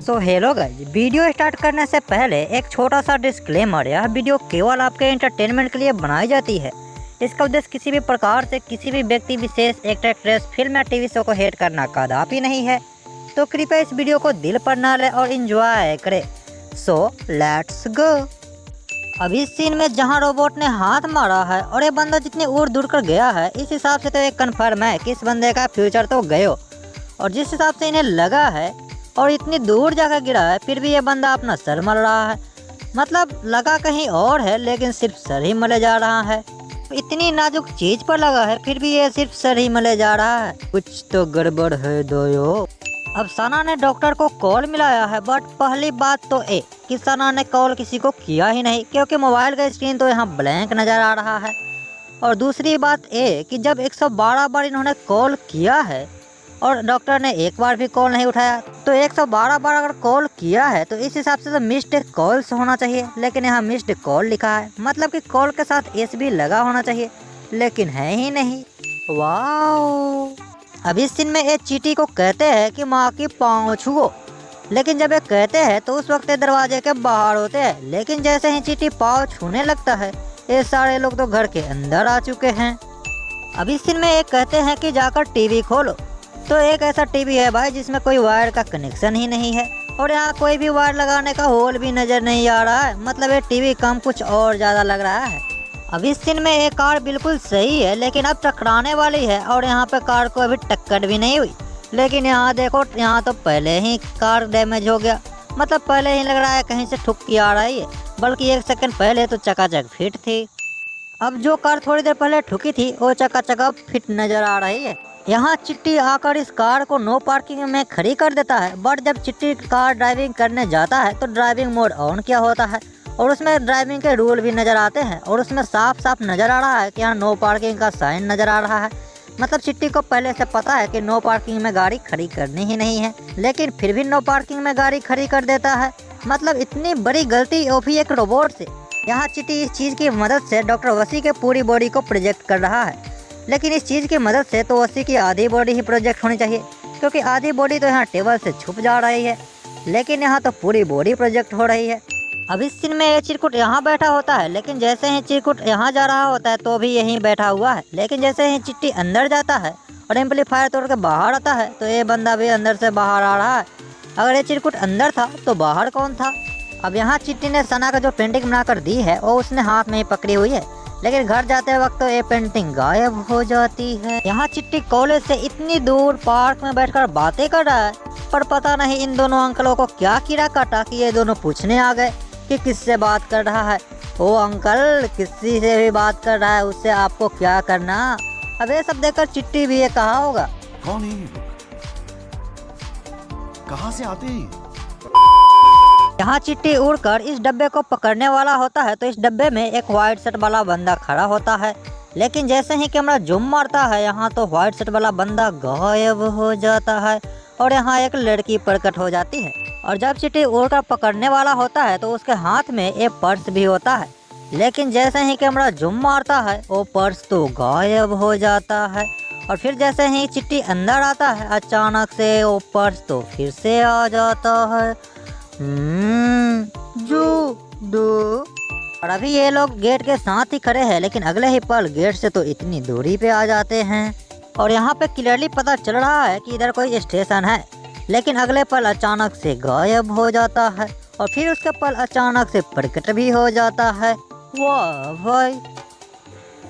So hello guys, video start करने से पहले एक छोटा सा डिस्क्लेमर। यह वीडियो केवल आपके एंटरटेनमेंट के लिए बनाई जाती है। इसका उद्देश्य किसी भी प्रकार से किसी भी व्यक्ति विशेष, एक्टर, एक्ट्रेस, फिल्म या टीवी शो को हेट करना कदापि नहीं है। तो कृपया इस वीडियो को दिल पर न ले और एंजॉय करें। So let's go. अब इस सीन में जहां रोबोट ने हाथ मारा है और ये बंदा जितनी दूर कर गया है, इस हिसाब से तो एक कन्फर्म है कि इस बंदे का फ्यूचर तो गयो। और जिस हिसाब से इन्हें लगा है और इतनी दूर जाकर गिरा है, फिर भी ये बंदा अपना सर मल रहा है। मतलब लगा कहीं और है, लेकिन सिर्फ सर ही मले जा रहा है। इतनी नाजुक चीज पर लगा है, फिर भी ये सिर्फ सर ही मले जा रहा है। कुछ तो गड़बड़ है दोयो। अब सना ने डॉक्टर को कॉल मिलाया है, बट पहली बात तो ये कि सना ने कॉल किसी को किया ही नहीं, क्योंकि मोबाइल का स्क्रीन तो यहाँ ब्लैंक नजर आ रहा है। और दूसरी बात ये कि जब 112 बार इन्होंने कॉल किया है और डॉक्टर ने एक बार भी कॉल नहीं उठाया, तो 112 बार अगर कॉल किया है तो इस हिसाब से तो मिस्ड कॉल्स होना चाहिए। लेकिन यहाँ मिस्ड कॉल लिखा है, मतलब कि कॉल के साथ एस भी लगा होना चाहिए, लेकिन है ही नहीं। वाओ। अब इस सीन में ये चीटी को कहते हैं कि माँ की पाँव छुओ, लेकिन जब ये कहते हैं तो उस वक्त दरवाजे के बाहर होते हैं। लेकिन जैसे ही चीटी पाँव छूने लगता है, ये सारे लोग तो घर के अंदर आ चुके हैं। अब इस सीन में ये कहते हैं कि जाकर टीवी खोलो, तो एक ऐसा टीवी है भाई जिसमें कोई वायर का कनेक्शन ही नहीं है और यहाँ कोई भी वायर लगाने का होल भी नजर नहीं आ रहा है। मतलब ये टीवी कम कुछ और ज़्यादा लग रहा है। अब इस सीन में एक कार बिल्कुल सही है, लेकिन अब टकराने वाली है और यहाँ पे कार को अभी टक्कर भी नहीं हुई। लेकिन यहाँ देखो, यहाँ तो पहले ही कार डैमेज हो गया। मतलब पहले ही लग रहा है कहीं से ठुक्की आ रही है, बल्कि 1 सेकंड पहले तो चकाचक फिट थी। अब जो कार थोड़ी देर पहले ठुकी थी वो चकाचक फिट नजर आ रही है। यहाँ चिट्टी आकर इस कार को नो पार्किंग में खड़ी कर देता है, बट जब चिट्टी कार ड्राइविंग करने जाता है तो ड्राइविंग मोड ऑन किया होता है और उसमें ड्राइविंग के रूल भी नज़र आते हैं और उसमें साफ साफ नज़र आ रहा है कि यहाँ नो पार्किंग का साइन नज़र आ रहा है। मतलब चिट्टी को पहले से पता है कि नो पार्किंग में गाड़ी खड़ी करनी ही नहीं है, लेकिन फिर भी नो पार्किंग में गाड़ी खड़ी कर देता है। मतलब इतनी बड़ी गलती वो भी एक रोबोट से। यहाँ चिट्टी इस चीज़ की मदद से डॉक्टर वसी के पूरी बॉडी को प्रोजेक्ट कर रहा है, लेकिन इस चीज़ की मदद से तो वसी की आधी बॉडी ही प्रोजेक्ट होनी चाहिए, क्योंकि आधी बॉडी तो यहाँ टेबल से छुप जा रही है, लेकिन यहाँ तो पूरी बॉडी प्रोजेक्ट हो रही है। अब इस सीन में ये चिरकुट यहाँ बैठा होता है, लेकिन जैसे ही चिरकुट यहाँ जा रहा होता है तो भी यहीं बैठा हुआ है। लेकिन जैसे ही चिट्टी अंदर जाता है और एम्पलीफायर तोड़ के बाहर आता है, तो ये बंदा भी अंदर से बाहर आ रहा है। अगर ये चिरकुट अंदर था तो बाहर कौन था? अब यहाँ चिट्टी ने सना का जो पेंटिंग बनाकर दी है वो उसने हाथ में ही पकड़ी हुई है, लेकिन घर जाते वक्त तो ये पेंटिंग गायब हो जाती है। यहाँ चिट्टी कॉलेज से इतनी दूर पार्क में बैठकर बातें कर रहा है, पर पता नहीं इन दोनों अंकलों को क्या कीड़ा काटा कि ये दोनों पूछने आ गए कि किससे बात कर रहा है। ओ अंकल, किसी से भी बात कर रहा है, उससे आपको क्या करना? अब ये सब देखकर चिट्टी भी ये कहा होगा, कौन है ये लोग? कहाँ से आते हैं? यहाँ चिट्टी उड़कर इस डब्बे को पकड़ने वाला होता है, तो इस डब्बे में एक व्हाइट शर्ट वाला बंदा खड़ा होता है। लेकिन जैसे ही कैमरा जूम मारता है, यहाँ तो व्हाइट शर्ट वाला बंदा गायब हो जाता है और यहाँ एक लड़की प्रकट हो जाती है। और जब चिट्टी उड़कर पकड़ने वाला होता है तो उसके हाथ में एक पर्स भी होता है, लेकिन जैसे ही कैमरा जूम मारता है वो पर्स तो गायब हो जाता है। और फिर जैसे ही चिट्टी अंदर आता है, अचानक से वो पर्स तो फिर से आ जाता है। जो दो। और अभी ये लोग गेट के साथ ही खड़े हैं, लेकिन अगले ही पल गेट से तो इतनी दूरी पे आ जाते हैं और यहाँ पे क्लियरली पता चल रहा है कि इधर कोई स्टेशन है, लेकिन अगले पल अचानक से गायब हो जाता है और फिर उसके पल अचानक से प्रकट भी हो जाता है। वाह भाई।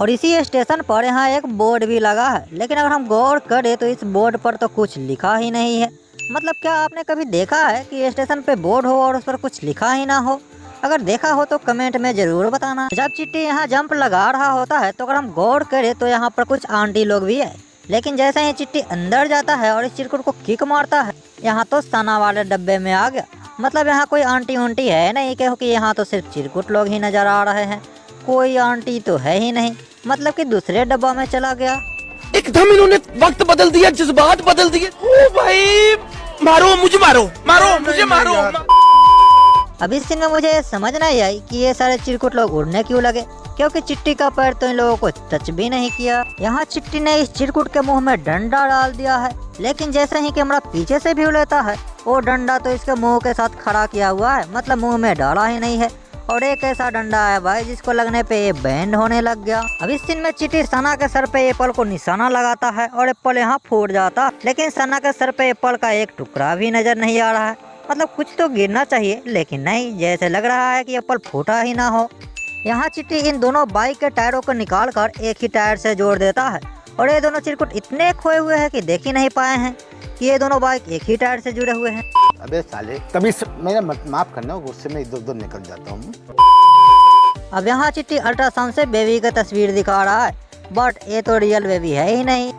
और इसी स्टेशन पर यहाँ एक बोर्ड भी लगा है, लेकिन अगर हम गौर करें तो इस बोर्ड पर तो कुछ लिखा ही नहीं है। मतलब क्या आपने कभी देखा है कि स्टेशन पे बोर्ड हो और उस पर कुछ लिखा ही ना हो? अगर देखा हो तो कमेंट में जरूर बताना। जब चिट्टी यहाँ जंप लगा रहा होता है तो अगर हम गौर करें तो यहाँ पर कुछ आंटी लोग भी है, लेकिन जैसे ही चिट्टी अंदर जाता है और इस चिरकुट को किक मारता है, यहाँ तो सना वाले डब्बे में आ गया। मतलब यहाँ कोई आंटी उंटी है नहीं, क्योंकि यहाँ तो सिर्फ चिरकुट लोग ही नजर आ रहे हैं, कोई आंटी तो है ही नहीं। मतलब कि दूसरे डब्बा में चला गया। एकदम इन्होंने वक्त बदल दिया, जज्बात बदल दिए। ओ भाई, मारो मुझे, मारो मारो मुझे, मारो। अब इस सीन में मुझे समझ नहीं आई कि ये सारे चिरकुट लोग उड़ने क्यों लगे, क्योंकि चिट्टी का पैर तो इन लोगों को टच भी नहीं किया। यहाँ चिट्टी ने इस चिरकुट के मुंह में डंडा डाल दिया है, लेकिन जैसे ही कैमरा पीछे से व्यू लेता है वो डंडा तो इसके मुंह के साथ खड़ा किया हुआ है, मतलब मुंह में डाला ही नहीं है। और एक ऐसा डंडा है भाई जिसको लगने पे ये बैंड होने लग गया। अब इस सीन में चींटी सना के सर पे एप्पल को निशाना लगाता है और एप्पल यहाँ फूट जाता, लेकिन सना के सर पे एप्पल का एक टुकड़ा भी नजर नहीं आ रहा है। मतलब कुछ तो गिरना चाहिए, लेकिन नहीं, जैसे लग रहा है कि एप्पल फूटा ही ना हो। यहाँ चींटी इन दोनों बाइक के टायरों को निकाल कर एक ही टायर से जोड़ देता है और ये दोनों चिरकुट इतने खोए हुए हैं कि देख ही नहीं पाए हैं कि ये दोनों बाइक एक ही टायर से जुड़े हुए हैं। अबे साले, कभी मेरा माफ करना, गुस्से में इधर उधर निकल जाता हूँ। अब यहाँ चिट्टी अल्ट्रासाउंड से बेबी का तस्वीर दिखा रहा है, बट ये तो रियल बेबी है ही नहीं।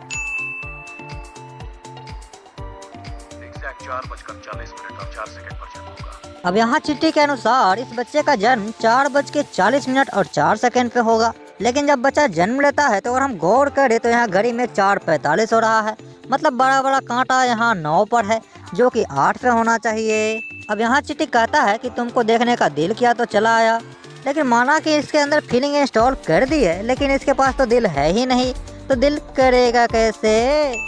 4:40 पर जन्म होगा। अब यहाँ चिट्टी के अनुसार इस बच्चे का जन्म 4:40 और 4 सेकंड पे होगा, लेकिन जब बच्चा जन्म लेता है तो अगर हम गौर करें तो यहाँ घड़ी में 4:45 हो रहा है। मतलब बड़ा बड़ा कांटा यहाँ 9 पर है, जो कि 8 पे होना चाहिए। अब यहाँ चिट्टी कहता है कि तुमको देखने का दिल किया तो चला आया, लेकिन माना कि इसके अंदर फीलिंग इंस्टॉल कर दी है, लेकिन इसके पास तो दिल है ही नहीं, तो दिल करेगा कैसे।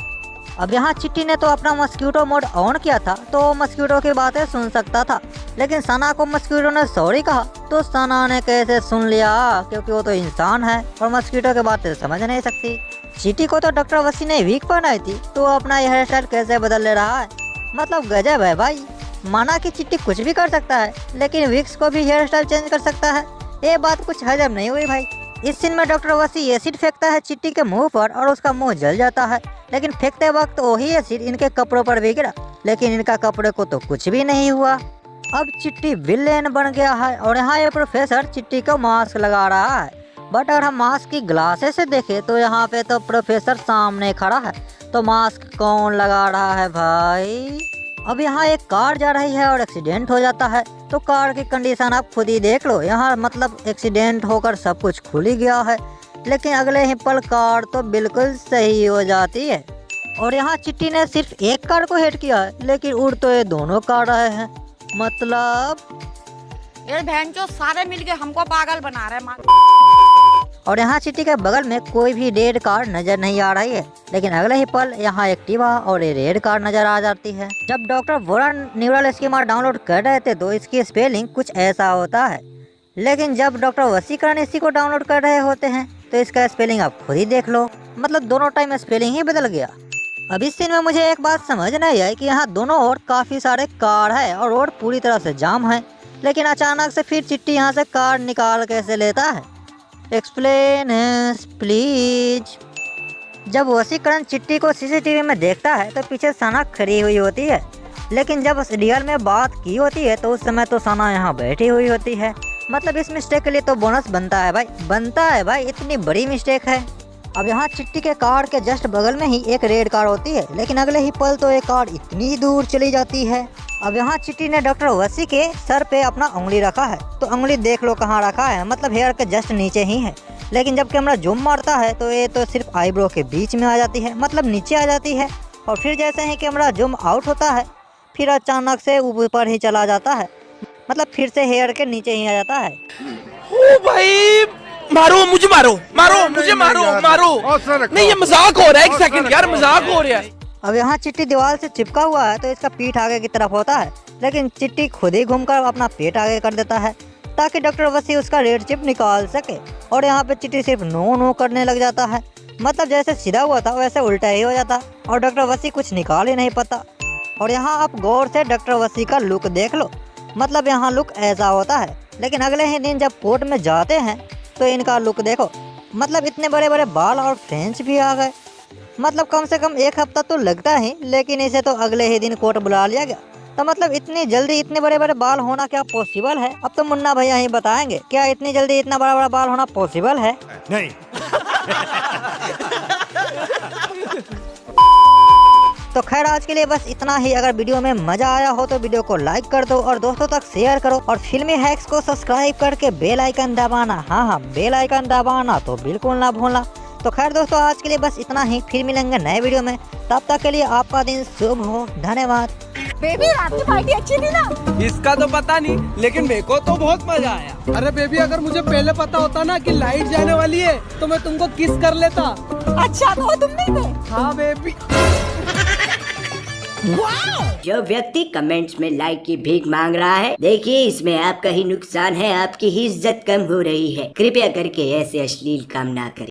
अब यहाँ चिट्टी ने तो अपना मस्क्यूटो मोड ऑन किया था तो मस्क्यूटो की बातें सुन सकता था, लेकिन सना को मस्क्यूटो ने सॉरी कहा तो सना ने कैसे सुन लिया, क्योंकि वो तो इंसान है और मस्क्यूटो की बातें समझ नहीं सकती। चिट्टी को तो डॉक्टर वसी ने वीक पहनाई थी तो वो अपना हेयर स्टाइल कैसे बदल ले रहा है। मतलब गजब है भाई। माना कि चिट्टी कुछ भी कर सकता है, लेकिन विक्स को भी हेयर स्टाइल चेंज कर सकता है। ये बात कुछ हजम नहीं हुई भाई। इस सीन में डॉक्टर वसी एसिड फेंकता है चिट्टी के मुंह पर और उसका मुंह जल जाता है, लेकिन फेंकते वक्त वही एसिड इनके कपड़ों पर भी गिरा, लेकिन इनका कपड़े को तो कुछ भी नहीं हुआ। अब चिट्टी विलेन बन गया है और यहाँ ये प्रोफेसर चिट्टी को मास्क लगा रहा है, बट अगर हम मास्क की ग्लासेस से देखें तो यहाँ पे तो प्रोफेसर सामने खड़ा है, तो मास्क कौन लगा रहा है भाई। अब यहाँ एक कार जा रही है और एक्सीडेंट हो जाता है, तो कार की कंडीशन आप खुद ही देख लो। यहाँ मतलब एक्सीडेंट होकर सब कुछ खुल ही गया है, लेकिन अगले ही पल कार तो बिल्कुल सही हो जाती है। और यहाँ चिट्टी ने सिर्फ एक कार को हिट किया है, लेकिन उड़ तो ये दोनों कार रहे हैं। मतलब ये बहनचोद सारे मिलके हमको पागल बना रहे हैं। और यहाँ चिट्टी के बगल में कोई भी रेड कार नजर नहीं आ रही है, लेकिन अगले ही पल यहाँ एक्टिवा और ये रेड कार नजर आ जाती है। जब doctor worn neural schemer download कर रहे थे तो इसकी स्पेलिंग कुछ ऐसा होता है, लेकिन जब डॉक्टर वसीकरण इसी को डाउनलोड कर रहे होते हैं तो इसका स्पेलिंग आप खुद ही देख लो। मतलब दोनों टाइम स्पेलिंग ही बदल गया। अब इस सीन में मुझे एक बात समझ नहीं आई कि यहाँ दोनों ओर काफी सारे कार है और रोड पूरी तरह से जाम है, लेकिन अचानक से फिर चिट्टी यहाँ से कार निकाल कैसे लेता है। Explain please. जब वसीकरण चिट्टी को सीसीटीवी में देखता है तो पीछे सना खड़ी हुई होती है, लेकिन जब रियल में बात की होती है तो उस समय तो सना यहाँ बैठी हुई होती है। मतलब इस मिस्टेक के लिए तो बोनस बनता है भाई, बनता है भाई, इतनी बड़ी मिस्टेक है। अब यहाँ चिट्टी के कार के जस्ट बगल में ही एक रेड कार होती है, लेकिन अगले ही पल तो एक कार इतनी दूर चली जाती है। अब यहाँ चिट्टी ने डॉक्टर वसी के सर पे अपना उंगली रखा है, तो उंगली देख लो कहाँ रखा है, मतलब हेयर के जस्ट नीचे ही है। लेकिन जब कैमरा जूम मारता है तो ये तो सिर्फ आईब्रो के बीच में आ जाती है, मतलब नीचे आ जाती है। और फिर जैसे ही कैमरा जूम आउट होता है फिर अचानक से ऊपर ही चला जाता है, मतलब फिर से हेयर के नीचे ही आ जाता है। ओ भाई, मारो मुझे, मारो मारो मुझे, मारो मारो। नहीं, ये मजाक हो रहा है। एक सेकंड यार, मजाक हो रहा है। अब यहाँ चिट्टी दीवार से चिपका हुआ है तो इसका पीठ आगे की तरफ होता है, लेकिन चिट्टी खुद ही घूमकर अपना पेट आगे कर देता है ताकि डॉक्टर वसी उसका रेड चिप निकाल सके। और यहाँ पे चिट्टी सिर्फ नो नो करने लग जाता है, मतलब जैसे सीधा हुआ था वैसे उल्टा ही हो जाता और डॉक्टर वसी कुछ निकाल ही नहीं पाता। और यहाँ आप गौर से डॉक्टर वसी का लुक देख लो, मतलब यहाँ लुक ऐसा होता है, लेकिन अगले ही दिन जब कोर्ट में जाते हैं तो इनका लुक देखो, मतलब इतने बड़े बड़े बाल और फ्रेंच भी आ गए। मतलब कम से कम एक हफ्ता तो लगता ही, लेकिन इसे तो अगले ही दिन कोर्ट बुला लिया गया। तो मतलब इतनी जल्दी इतने बड़े बड़े बाल होना क्या पॉसिबल है? अब तो मुन्ना भैया ही बताएंगे क्या इतनी जल्दी इतना बड़ा बड़ा बाल होना पॉसिबल है? नहीं। तो खैर आज के लिए बस इतना ही। अगर वीडियो में मजा आया हो तो वीडियो को लाइक कर दो और दोस्तों तक शेयर करो और फिल्मी हैक्स को सब्सक्राइब करके बेल आइकन दबाना, हाँ बेल आइकन दबाना तो बिल्कुल ना भूलना। तो खैर दोस्तों आज के लिए बस इतना ही, फिर मिलेंगे नए वीडियो में, तब तक के लिए आपका दिन शुभ हो। धन्यवाद। बेबी आपकी पार्टी अच्छी थी ना? इसका तो पता नहीं, लेकिन मेरे को तो बहुत मजा आया। अरे बेबी, अगर मुझे पहले पता होता ना कि लाइट जाने वाली है तो मैं तुमको किस कर लेता। अच्छा तो तुम नहीं थे? हाँ बेबी। जो व्यक्ति कमेंट्स में लाइक की भीख मांग रहा है, देखिए इसमें आपका ही नुकसान है, आपकी ही इज्जत कम हो रही है। कृपया करके ऐसे अश्लील काम ना करें।